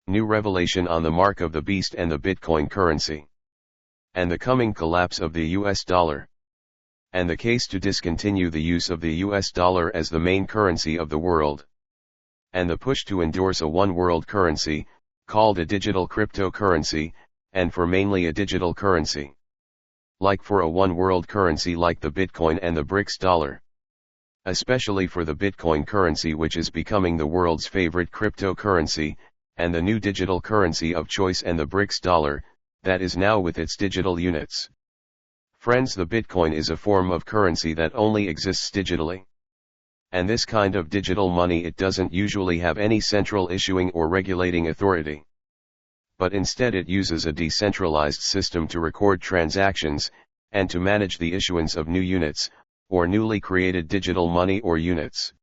new revelation on the mark of the beast and the Bitcoin currency, and the coming collapse of the US dollar, and the case to discontinue the use of the US dollar as the main currency of the world, and the push to endorse a one world currency, called a digital cryptocurrency, and for mainly a digital currency, like for a one world currency like the Bitcoin and the BRICS dollar. Especially for the Bitcoin currency, which is becoming the world's favorite cryptocurrency, and the new digital currency of choice, and the BRICS dollar, that is now with its digital units. Friends, the Bitcoin is a form of currency that only exists digitally. And this kind of digital money, it doesn't usually have any central issuing or regulating authority. But instead it uses a decentralized system to record transactions, and to manage the issuance of new units, or newly created digital money or units,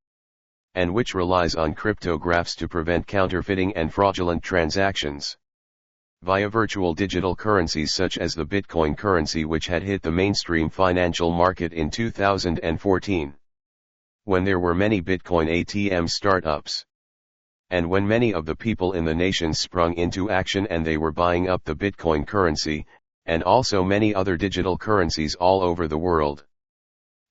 and which relies on cryptographs to prevent counterfeiting and fraudulent transactions. Via virtual digital currencies such as the Bitcoin currency, which had hit the mainstream financial market in 2014, when there were many Bitcoin ATM startups, and when many of the people in the nation sprung into action and they were buying up the Bitcoin currency, and also many other digital currencies all over the world.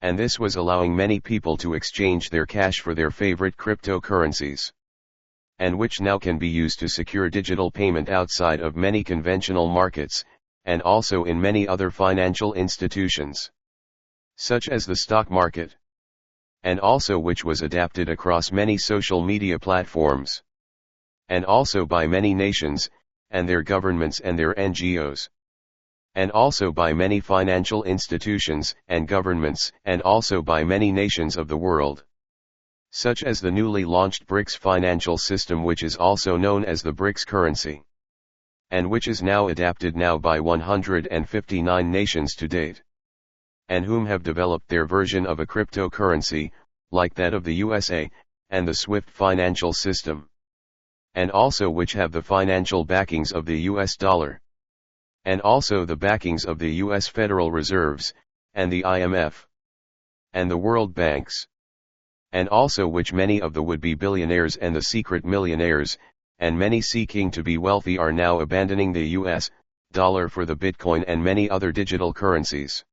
And this was allowing many people to exchange their cash for their favorite cryptocurrencies, and which now can be used to secure digital payment outside of many conventional markets, and also in many other financial institutions, such as the stock market, and also which was adapted across many social media platforms, and also by many nations, and their governments and their NGOs, and also by many financial institutions and governments, and also by many nations of the world, such as the newly launched BRICS financial system, which is also known as the BRICS currency, and which is now adapted now by 159 nations to date, and whom have developed their version of a cryptocurrency, like that of the USA, and the SWIFT financial system, and also which have the financial backings of the US dollar, and also the backings of the US Federal Reserves, and the IMF, and the World Banks, and also which many of the would-be billionaires and the secret millionaires, and many seeking to be wealthy, are now abandoning the US dollar for the Bitcoin and many other digital currencies.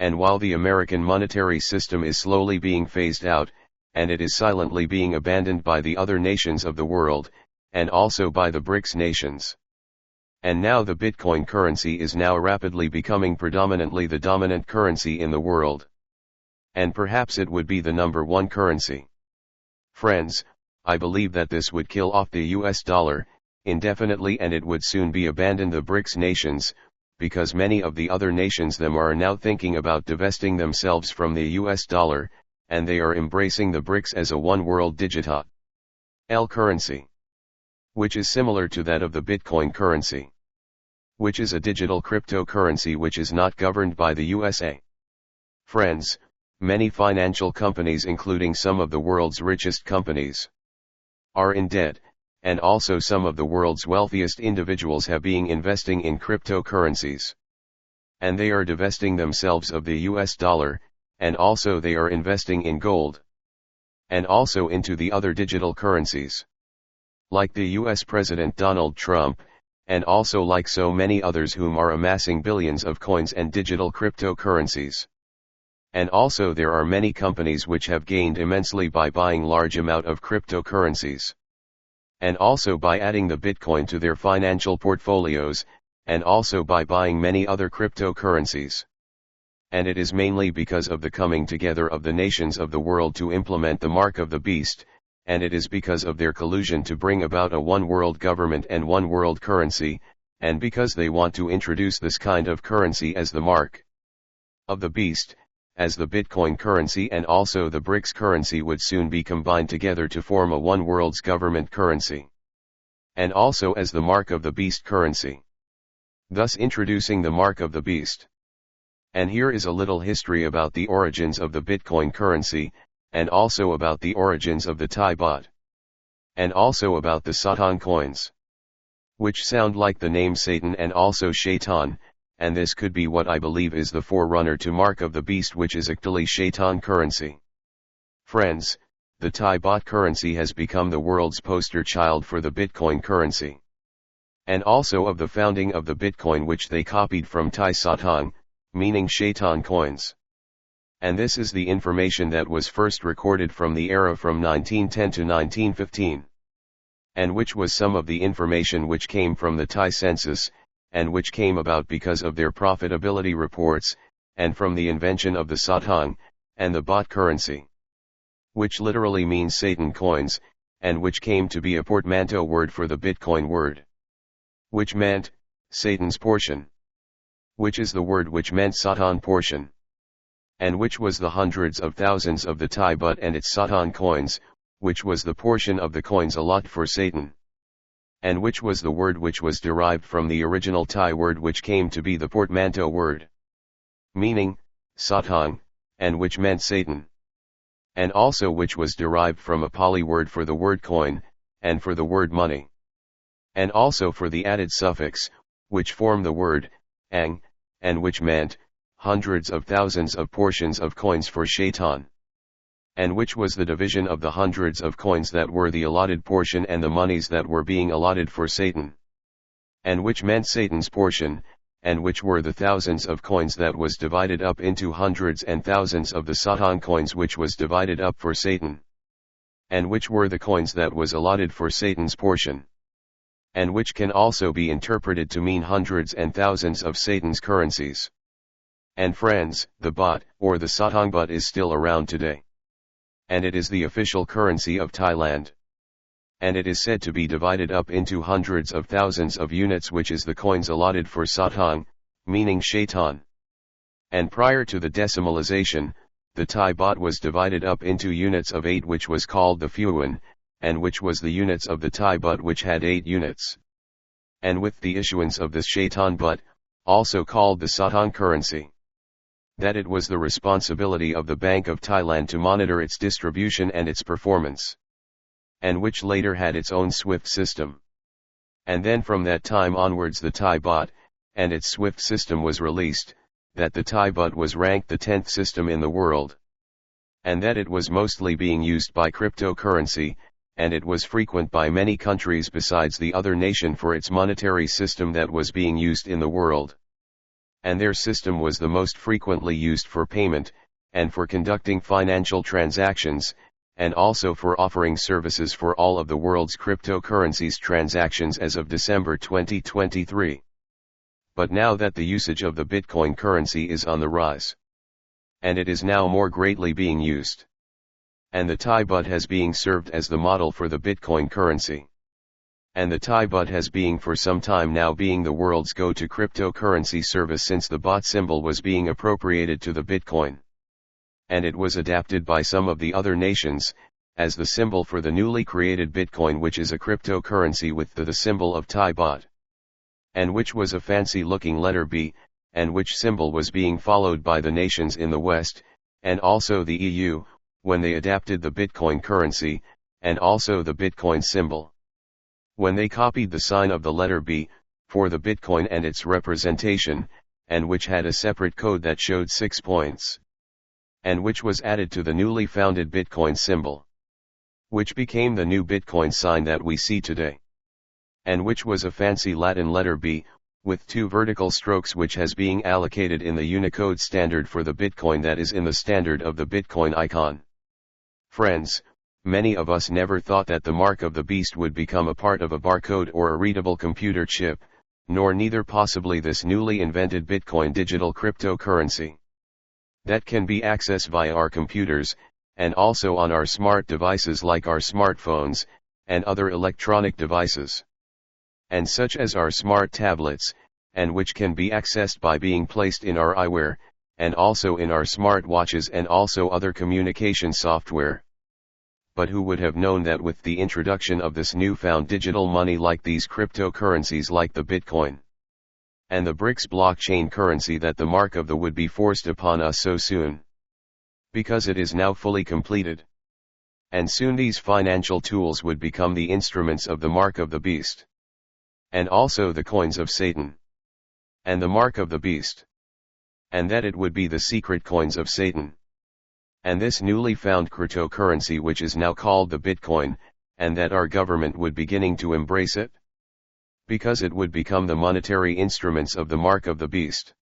And while the American monetary system is slowly being phased out, and it is silently being abandoned by the other nations of the world, and also by the BRICS nations. And now the Bitcoin currency is now rapidly becoming predominantly the dominant currency in the world. And perhaps it would be the number one currency. Friends, I believe that this would kill off the US dollar indefinitely, and it would soon be abandoned the BRICS nations, because many of the other nations them are now thinking about divesting themselves from the US dollar, and they are embracing the BRICS as a one world digital currency, which is similar to that of the Bitcoin currency, which is a digital cryptocurrency which is not governed by the USA. Friends, many financial companies, including some of the world's richest companies, are in debt, and also some of the world's wealthiest individuals have been investing in cryptocurrencies. And they are divesting themselves of the US dollar, and also they are investing in gold, and also into the other digital currencies, like the US President Donald Trump, and also like so many others whom are amassing billions of coins and digital cryptocurrencies. And also there are many companies which have gained immensely by buying large amount of cryptocurrencies, and also by adding the Bitcoin to their financial portfolios, and also by buying many other cryptocurrencies. And it is mainly because of the coming together of the nations of the world to implement the mark of the beast, and it is because of their collusion to bring about a one world government and one world currency, and because they want to introduce this kind of currency as the mark of the beast, as the Bitcoin currency and also the BRICS currency would soon be combined together to form a one world's government currency, and also as the mark of the beast currency, thus introducing the mark of the beast. And here is a little history about the origins of the Bitcoin currency, and also about the origins of the Thai baht, and also about the Satan coins, which sound like the name Satan and also Shaitan, and this could be what I believe is the forerunner to mark of the beast, which is actually Shaitan currency. Friends, the Thai baht currency has become the world's poster child for the Bitcoin currency. And also of the founding of the Bitcoin, which they copied from Thai Satang, meaning shaitan coins. And this is the information that was first recorded from the era from 1910 to 1915. And which was some of the information which came from the Thai census, and which came about because of their profitability reports, and from the invention of the Satang, and the baht currency. Which literally means Satan coins, and which came to be a portmanteau word for the Bitcoin word. Which meant, Satan's portion. Which is the word which meant Satan portion. And which was the hundreds of thousands of the Thai baht and its Satan coins, which was the portion of the coins allotted for Satan. And which was the word which was derived from the original Thai word which came to be the portmanteau word. Meaning, Satang, and which meant Satan. And also which was derived from a Pali word for the word coin, and for the word money. And also for the added suffix, which form the word, ang, and which meant, hundreds of thousands of portions of coins for shaitan. And which was the division of the hundreds of coins that were the allotted portion and the monies that were being allotted for Satan. And which meant Satan's portion, and which were the thousands of coins that was divided up into hundreds and thousands of the Satan coins which was divided up for Satan. And which were the coins that was allotted for Satan's portion. And which can also be interpreted to mean hundreds and thousands of Satan's currencies. And friends, the baht, or the Satang baht, is still around today. And it is the official currency of Thailand. And it is said to be divided up into hundreds of thousands of units, which is the coins allotted for Satang, meaning shaitan. And prior to the decimalization, the Thai baht was divided up into units of 8, which was called the Phuan, and which was the units of the Thai baht which had 8 units. And with the issuance of the shaitan baht, also called the Satang currency, that it was the responsibility of the Bank of Thailand to monitor its distribution and its performance. And which later had its own SWIFT system. And then from that time onwards the Thai baht, and its SWIFT system was released, that the Thai baht was ranked the 10th system in the world. And that it was mostly being used by cryptocurrency, and it was frequent by many countries besides the other nation for its monetary system that was being used in the world. And their system was the most frequently used for payment, and for conducting financial transactions, and also for offering services for all of the world's cryptocurrencies transactions as of December 2023. But now that the usage of the Bitcoin currency is on the rise, and it is now more greatly being used, and the Thai baht has being served as the model for the Bitcoin currency. And the Thai baht has being for some time now being the world's go-to cryptocurrency service since the baht symbol was being appropriated to the Bitcoin. And it was adapted by some of the other nations, as the symbol for the newly created Bitcoin, which is a cryptocurrency with the symbol of Thai baht. And which was a fancy-looking letter B, and which symbol was being followed by the nations in the West, and also the EU, when they adapted the Bitcoin currency, and also the Bitcoin symbol. When they copied the sign of the letter B, for the Bitcoin and its representation, and which had a separate code that showed 6 points. And which was added to the newly founded Bitcoin symbol. Which became the new Bitcoin sign that we see today. And which was a fancy Latin letter B, with 2 vertical strokes, which has being allocated in the Unicode standard for the Bitcoin that is in the standard of the Bitcoin icon. Friends, many of us never thought that the mark of the beast would become a part of a barcode or a readable computer chip, nor neither possibly this newly invented Bitcoin digital cryptocurrency. That can be accessed via our computers, and also on our smart devices like our smartphones, and other electronic devices. And such as our smart tablets, and which can be accessed by being placed in our eyewear, and also in our smart watches and also other communication software. But who would have known that with the introduction of this newfound digital money like these cryptocurrencies like the Bitcoin and the BRICS blockchain currency, that the mark of the would be forced upon us so soon. Because it is now fully completed. And soon these financial tools would become the instruments of the mark of the beast. And also the coins of Satan. And the mark of the beast. And that it would be the secret coins of Satan. and this newly found cryptocurrency which is now called the Bitcoin, and that our government would beginning to embrace it? Because it would become the monetary instruments of the mark of the beast.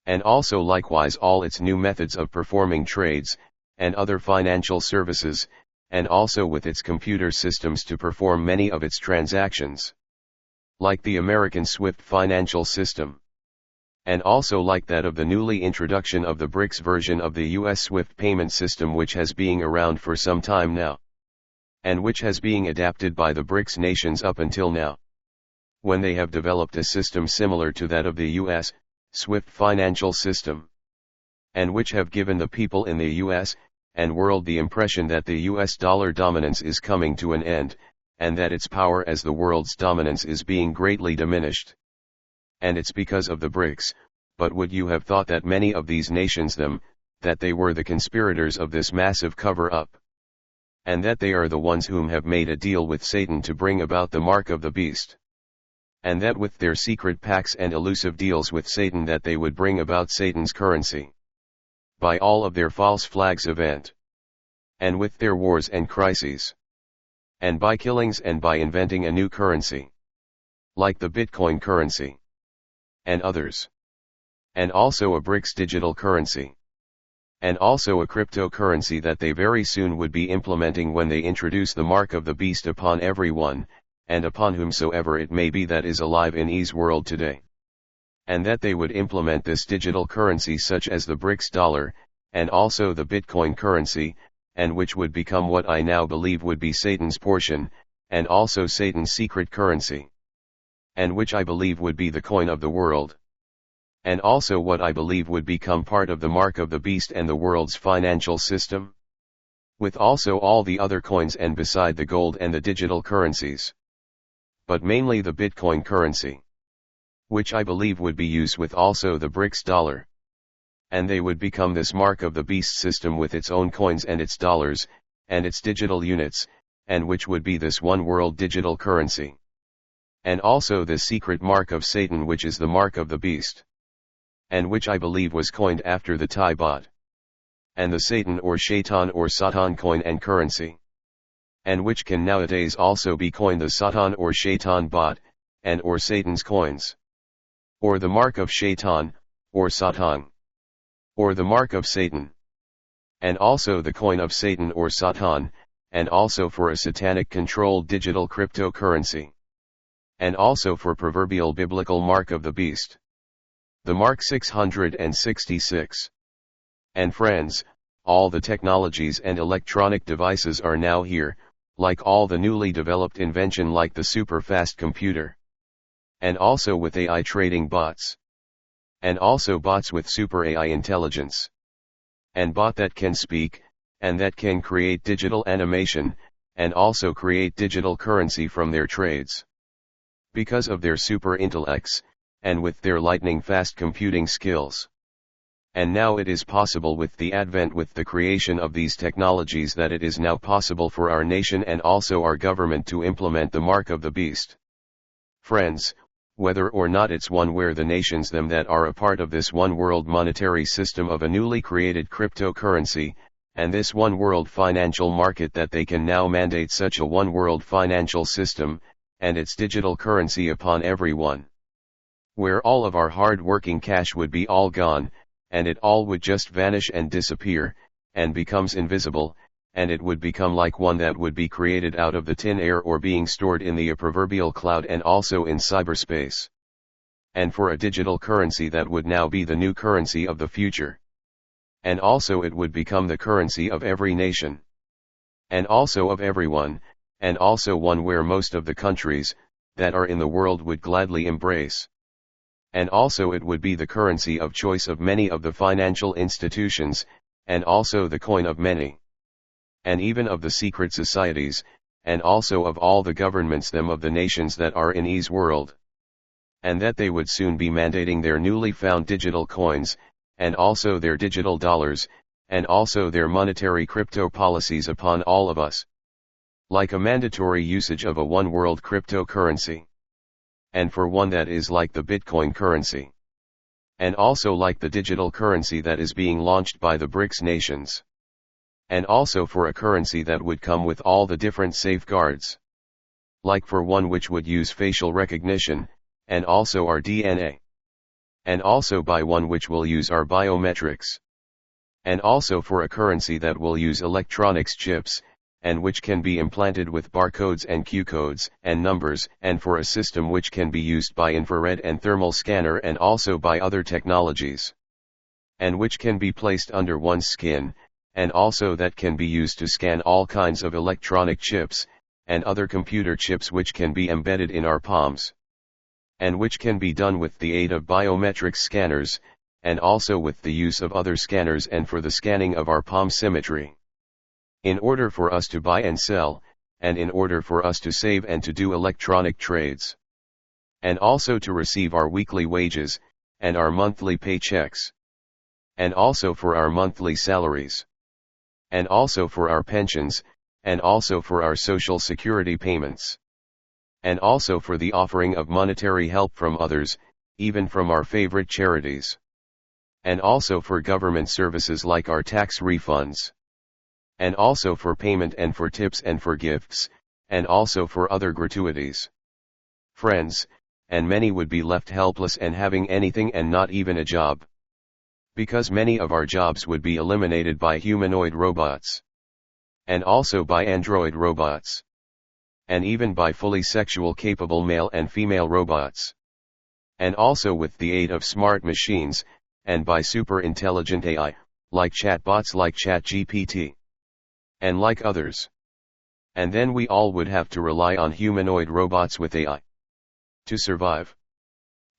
And also likewise all its new methods of performing trades, and other financial services, and also with its computer systems to perform many of its transactions. Like the American SWIFT financial system. And also like that of the newly introduction of the BRICS version of the US SWIFT payment system which has been around for some time now. And which has been adapted by the BRICS nations up until now. When they have developed a system similar to that of the US SWIFT financial system. And which have given the people in the US and world the impression that the US dollar dominance is coming to an end, and that its power as the world's dominance is being greatly diminished. And it's because of the BRICS, but would you have thought that many of these nations that they were the conspirators of this massive cover-up? And that they are the ones whom have made a deal with Satan to bring about the mark of the beast. And that with their secret pacts and elusive deals with Satan that they would bring about Satan's currency. By all of their false flags event. And with their wars and crises. And by killings and by inventing a new currency. Like the Bitcoin currency. And others. And also a BRICS digital currency. And also a cryptocurrency that they very soon would be implementing when they introduce the mark of the beast upon everyone, and upon whomsoever it may be that is alive in E's world today. And that they would implement this digital currency such as the BRICS dollar, and also the Bitcoin currency, and which would become what I now believe would be Satan's portion, and also Satan's secret currency. And which I believe would be the coin of the world. And also what I believe would become part of the mark of the beast and the world's financial system. With also all the other coins and beside the gold and the digital currencies. But mainly the Bitcoin currency. Which I believe would be used with also the BRICS dollar. And they would become this mark of the beast system with its own coins and its dollars, and its digital units, and which would be this one world digital currency. And also the secret mark of Satan which is the mark of the beast. And which I believe was coined after the Thai baht. And the Satan or Shaitan or Satan coin and currency. And which can nowadays also be coined the Satan or Shaitan baht, and or Satan's coins. Or the mark of Shaitan, or Satan. Or the mark of Satan. And also the coin of Satan or Satan, and also for a satanic controlled digital cryptocurrency. And also for proverbial biblical mark of the beast. The mark 666. And friends, all the technologies and electronic devices are now here, like all the newly developed invention like the super fast computer. And also with AI trading bots. And also bots with super AI intelligence. And bot that can speak, and that can create digital animation, and also create digital currency from their trades. Because of their super intellects, and with their lightning fast computing skills. And now it is possible with the advent with the creation of these technologies that it is now possible for our nation and also our government to implement the mark of the beast. Friends, whether or not it's one where the nations them that are a part of this one world monetary system of a newly created cryptocurrency, and this one world financial market that they can now mandate such a one world financial system, and its digital currency upon everyone. Where all of our hard-working cash would be all gone, and it all would just vanish and disappear, and becomes invisible, and it would become like one that would be created out of the tin air or being stored in the proverbial cloud and also in cyberspace. And for a digital currency that would now be the new currency of the future. And also it would become the currency of every nation. And also of everyone, and also one where most of the countries that are in the world would gladly embrace. And also it would be the currency of choice of many of the financial institutions, and also the coin of many. And even of the secret societies, and also of all the governments them of the nations that are in E's world. And that they would soon be mandating their newly found digital coins, and also their digital dollars, and also their monetary crypto policies upon all of us. Like a mandatory usage of a one world cryptocurrency. And for one that is like the Bitcoin currency. And also like the digital currency that is being launched by the BRICS nations. and also for a currency that would come with all the different safeguards. Like for one which would use facial recognition, and also our DNA. And also by one which will use our biometrics. And also for a currency that will use electronics chips, and which can be implanted with barcodes and Q codes and numbers, and for a system which can be used by infrared and thermal scanner and also by other technologies. And which can be placed under one's skin, and also that can be used to scan all kinds of electronic chips, and other computer chips which can be embedded in our palms. And which can be done with the aid of biometric scanners, and also with the use of other scanners and for the scanning of our palm symmetry. In order for us to buy and sell, and in order for us to save and to do electronic trades. And also to receive our weekly wages, and our monthly paychecks. And also for our monthly salaries. And also for our pensions, and also for our social security payments. And also for the offering of monetary help from others, even from our favorite charities. And also for government services like our tax refunds. And also for payment and for tips and for gifts, and also for other gratuities. Friends, and many would be left helpless and having anything and not even a job. Because many of our jobs would be eliminated by humanoid robots. And also by android robots. And even by fully sexual capable male and female robots. And also with the aid of smart machines, and by super intelligent AI, like chatbots like ChatGPT. And like others. And then we all would have to rely on humanoid robots with AI. To survive.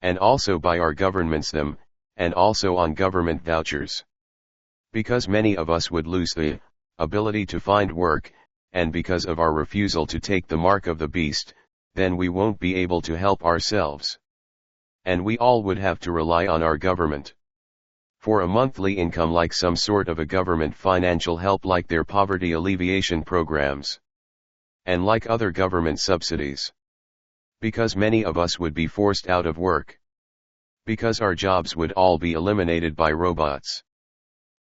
And also by our governments them, and also on government vouchers. Because many of us would lose the ability to find work, and because of our refusal to take the mark of the beast, then we won't be able to help ourselves. And we all would have to rely on our government. For a monthly income like some sort of a government financial help like their poverty alleviation programs. And like other government subsidies. Because many of us would be forced out of work. Because our jobs would all be eliminated by robots.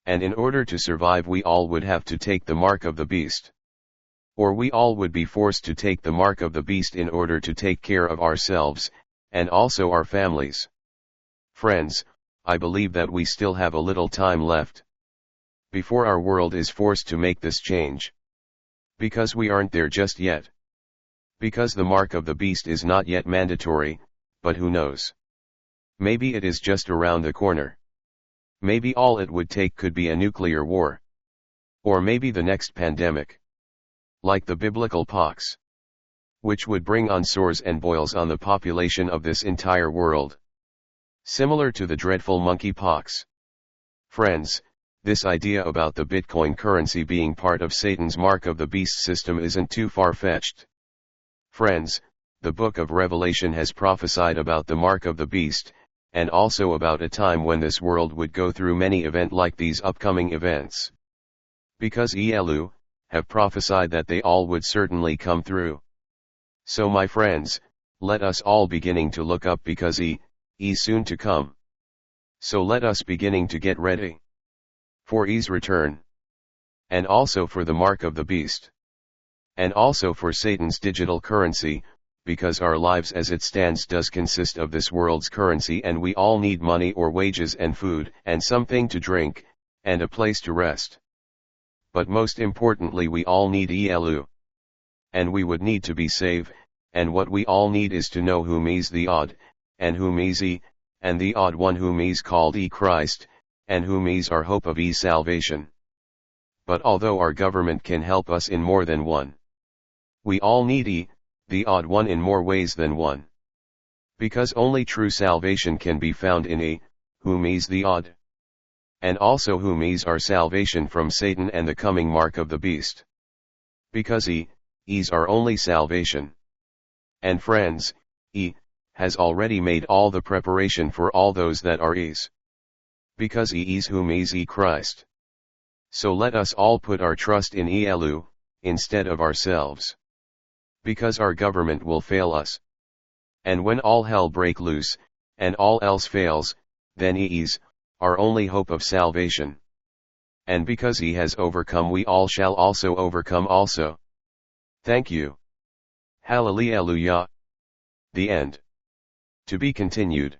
And in order to survive we all would have to take the mark of the beast. Or we all would be forced to take the mark of the beast in order to take care of ourselves, and also our families. Friends, I believe that we still have a little time left. Before our world is forced to make this change. Because we aren't there just yet. Because the mark of the beast is not yet mandatory, but who knows? Maybe it is just around the corner. Maybe all it would take could be a nuclear war. Or maybe the next pandemic. Like the biblical pox. Which would bring on sores and boils on the population of this entire world. Similar to the dreadful monkeypox. Friends, this idea about the Bitcoin currency being part of Satan's mark of the beast system isn't too far-fetched. Friends, the book of Revelation has prophesied about the mark of the beast, and also about a time when this world would go through many events like these upcoming events. Because Iy'ELU have prophesied that they all would certainly come through. So my friends, let us all beginning to look up because He's soon to come. So let us beginning to get ready. For He's return. And also for the mark of the beast. And also for Satan's digital currency, because our lives as it stands does consist of this world's currency and we all need money or wages and food, and something to drink, and a place to rest. But most importantly we all need Iy'ELU. And we would need to be saved, and what we all need is to know whom He's the odd, and whom He's and the odd one whom He's called Christ, and whom He's our hope of salvation. But although our government can help us in more than one, we all need the odd one in more ways than one. Because only true salvation can be found in whom He's the odd. And also whom He's our salvation from Satan and the coming mark of the beast. Because He's our only salvation. And friends, He has already made all the preparation for all those that are His. Because He is whom He's Christ. So let us all put our trust in Iy'ELU, instead of ourselves. Because our government will fail us. And when all hell break loose, and all else fails, then He is our only hope of salvation. and because he has overcome we all shall also overcome also. Thank you. Hallelujah. The end. To be continued.